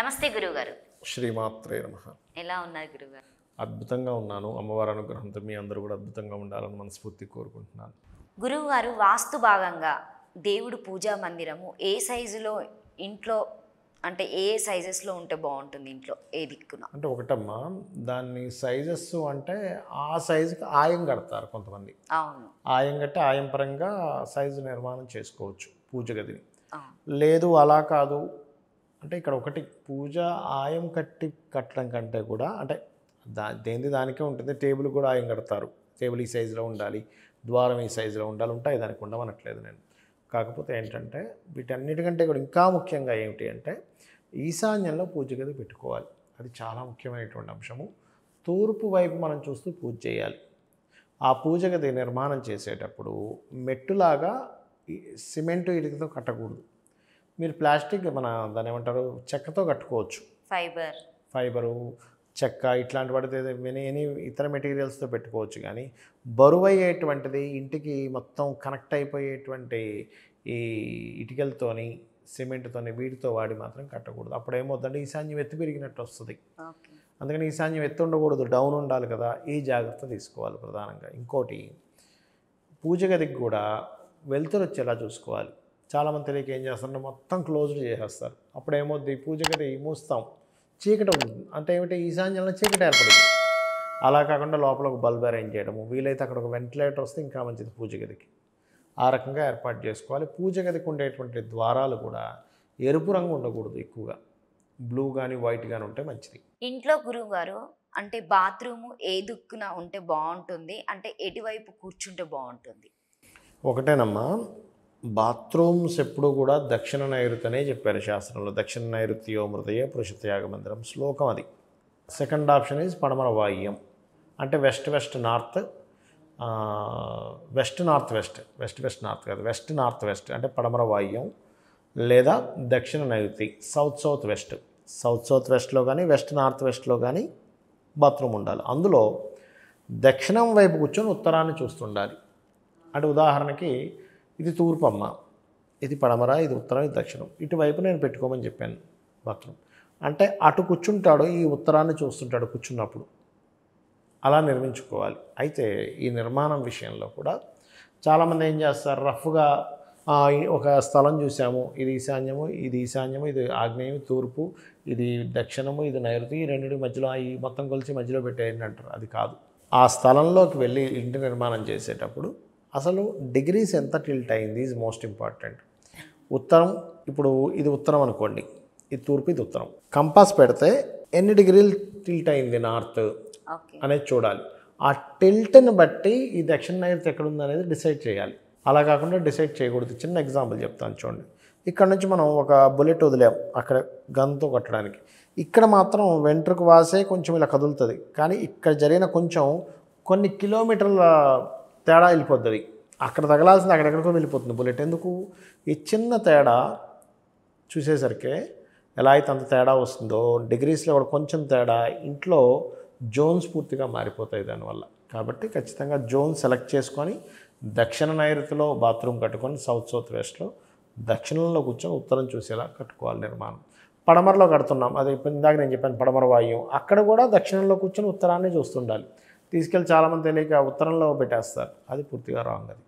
నమస్తే గురువుగారు. శ్రీమాత్రే నమః. ఎలా ఉన్నారు గురువుగారు? అద్భుతంగా ఉన్నాను. అమ్మవారి అనుగ్రహంతో మీ అందరూ కూడా అద్భుతంగా ఉండాలని మనస్ఫూర్తిగా కోరుకుంటున్నాను. గురువుగారు, వాస్తు భాగంగా దేవుడు పూజా మందిరము ఏ సైజులో ఇంట్లో, అంటే ఏ సైజెస్లో ఉంటే బాగుంటుంది ఇంట్లో, ఏ దిక్కున? అంటే ఒకటమ్మా, దాన్ని సైజెస్ అంటే ఆ సైజుకి ఆయం కడతారు కొంతమంది. అవును. ఆయం కట్టి ఆయం పరంగా సైజు నిర్మాణం చేసుకోవచ్చు పూజ గదిని. అవును. లేదు అలా కాదు అంటే ఇక్కడ ఒకటి, పూజ ఆయం కట్టడం కంటే కూడా అంటే దేనిది దానికే ఉంటుంది. టేబుల్ కూడా ఆయం కడతారు. టేబుల్ ఈ సైజులో ఉండాలి, ద్వారం ఈ సైజులో ఉండాలి, ఉంటాయి, దానికి ఉండమనట్లేదు నేను. కాకపోతే ఏంటంటే వీటన్నిటికంటే కూడా ఇంకా ముఖ్యంగా ఏమిటి అంటే ఈశాన్యంలో పూజ గది పెట్టుకోవాలి. అది చాలా ముఖ్యమైనటువంటి అంశము. తూర్పు వైపు మనం చూస్తూ పూజ చేయాలి. ఆ పూజ గది నిర్మాణం చేసేటప్పుడు మెట్టులాగా సిమెంటు ఇటుకతో కట్టకూడదు. మీరు ప్లాస్టిక్ దాన్ని ఏమంటారు, చెక్కతో కట్టుకోవచ్చు. ఫైబరు, చెక్క ఇట్లాంటి వాటితో ఎనీ ఇతర మెటీరియల్స్తో పెట్టుకోవచ్చు. కానీ బరువు అయ్యేటువంటిది ఇంటికి మొత్తం కనెక్ట్ అయిపోయేటువంటి ఈ ఇటుకలతోని సిమెంట్తోని వీటితో వాడి మాత్రం కట్టకూడదు. అప్పుడు ఏమవుతుందంటే ఈశాన్యం ఎత్తు పెరిగినట్టు వస్తుంది. అందుకని ఈశాన్యం ఎత్తు ఉండకూడదు, డౌన్ ఉండాలి కదా. ఈ జాగ్రత్త తీసుకోవాలి ప్రధానంగా. ఇంకోటి, పూజ గదికి కూడా వెలుతురు వచ్చేలా చూసుకోవాలి. చాలామంది తెలియక ఏం చేస్తారంటే మొత్తం క్లోజ్డ్ చేసేస్తారు. అప్పుడు ఏమవుద్ది, పూజ గది మూస్తాం, చీకటి ఉంటుంది. అంటే ఏమిటి, ఈశాన్యంలో చీకటి ఏర్పడింది. అలా కాకుండా లోపల ఒక బల్బ్ అరేంజ్ చేయడము, వీలైతే అక్కడ ఒక వెంటిలేటర్ వస్తే ఇంకా మంచిది పూజ గదికి. ఆ రకంగా ఏర్పాటు చేసుకోవాలి. పూజ గదికి ఉండేటువంటి ద్వారాలు కూడా ఎరుపు రంగు ఉండకూడదు, ఎక్కువగా బ్లూ కానీ వైట్ కానీ ఉంటే మంచిది. ఇంట్లో గురువు గారు, అంటే బాత్రూము ఏ దిక్కున ఉంటే బాగుంటుంది, అంటే ఎటువైపు కూర్చుంటే బాగుంటుంది? ఒకటేనమ్మా, బాత్రూమ్స్ ఎప్పుడు కూడా దక్షిణ నైరుతనే చెప్పారు శాస్త్రంలో. దక్షిణ నైరుత్యో మృతయే పురుషత్యాగ మందిరం శ్లోకం అది. సెకండ్ ఆప్షన్ ఈజ్ పడమర వాయువ్యం, అంటే వెస్ట్ నార్త్, వెస్ట్ నార్త్ కాదు, వెస్ట్ అంటే పడమర వాయువ్యం, లేదా దక్షిణ నైరుతి సౌత్ వెస్ట్లో కానీ వెస్ట్ నార్త్ వెస్ట్లో కానీ బాత్రూమ్ ఉండాలి. అందులో దక్షిణం వైపు కూర్చొని ఉత్తరాన్ని చూస్తుండాలి. అంటే ఉదాహరణకి ఇది తూర్పు అమ్మ, ఇది పడమర, ఇది ఉత్తరం, ఇది దక్షిణం, ఇటువైపు నేను పెట్టుకోమని చెప్పాను బాత్రూమ్. అంటే అటు కూర్చుంటాడు, ఈ ఉత్తరాన్ని చూస్తుంటాడు కూర్చున్నప్పుడు. అలా నిర్మించుకోవాలి. అయితే ఈ నిర్మాణం విషయంలో కూడా చాలామంది ఏం చేస్తారు, రఫ్గా ఒక స్థలం చూసాము, ఇది ఈశాన్యము, ఇది ఆగ్నేయం, తూర్పు, ఇది దక్షిణము, ఇది నైరుతి, ఈ రెండింటి మధ్యలో ఈ మొత్తం కొలిచి మధ్యలో పెట్టేయండి అంటారు. అది కాదు. ఆ స్థలంలోకి వెళ్ళి ఇంటి నిర్మాణం చేసేటప్పుడు అసలు డిగ్రీస్ ఎంత టిల్ట్ అయింది ఈజ్ మోస్ట్ ఇంపార్టెంట్. ఉత్తరం, ఇప్పుడు ఇది ఉత్తరం అనుకోండి, ఇది తూర్పు, ఇది ఉత్తరం. కంపాస్ పెడితే ఎన్ని డిగ్రీలు టిల్ట్ అయింది నార్త్ అనేది చూడాలి. ఆ టిల్ట్ని బట్టి ఈ దక్షిణ నైరుతి ఎక్కడుంది అనేది డిసైడ్ చేయాలి. అలా కాకుండా డిసైడ్ చేయకూడదు. చిన్న ఎగ్జాంపుల్ చెప్తాను చూడండి. ఇక్కడ నుంచి మనం ఒక బుల్లెట్ వదిలాం అక్కడ గన్తో కొట్టడానికి. ఇక్కడ మాత్రం వెంట్రుకు వాసే కొంచెం ఇలా కదులుతుంది, కానీ ఇక్కడ జరిగిన కొంచెం కొన్ని కిలోమీటర్ల తేడా వెళ్ళిపోతుంది. అక్కడ తగలాల్సింది అక్కడెక్కడికో వెళ్ళిపోతుంది బుల్లెట్. ఎందుకు? ఈ చిన్న తేడా చూసేసరికి ఎలా అయితే అంత తేడా వస్తుందో, డిగ్రీస్లో కూడా కొంచెం తేడా, ఇంట్లో జోన్స్ పూర్తిగా మారిపోతాయి దానివల్ల. కాబట్టి ఖచ్చితంగా జోన్ సెలెక్ట్ చేసుకొని దక్షిణ నైరుతిలో బాత్రూమ్ కట్టుకొని సౌత్ వెస్ట్లో దక్షిణంలో కూర్చొని ఉత్తరం చూసేలా కట్టుకోవాలి నిర్మాణం. పడమరలో కడుతున్నాం, అది ఇందాక నేను చెప్పాను పడమర వాయువ్యం, అక్కడ కూడా దక్షిణంలో కూర్చొని ఉత్తరాన్ని చూస్తుండాలి. తీసుకెళ్ళి చాలామంది తెలియక ఉత్తరంలో పెట్టేస్తారు, అది పూర్తిగా రాంగ్. అది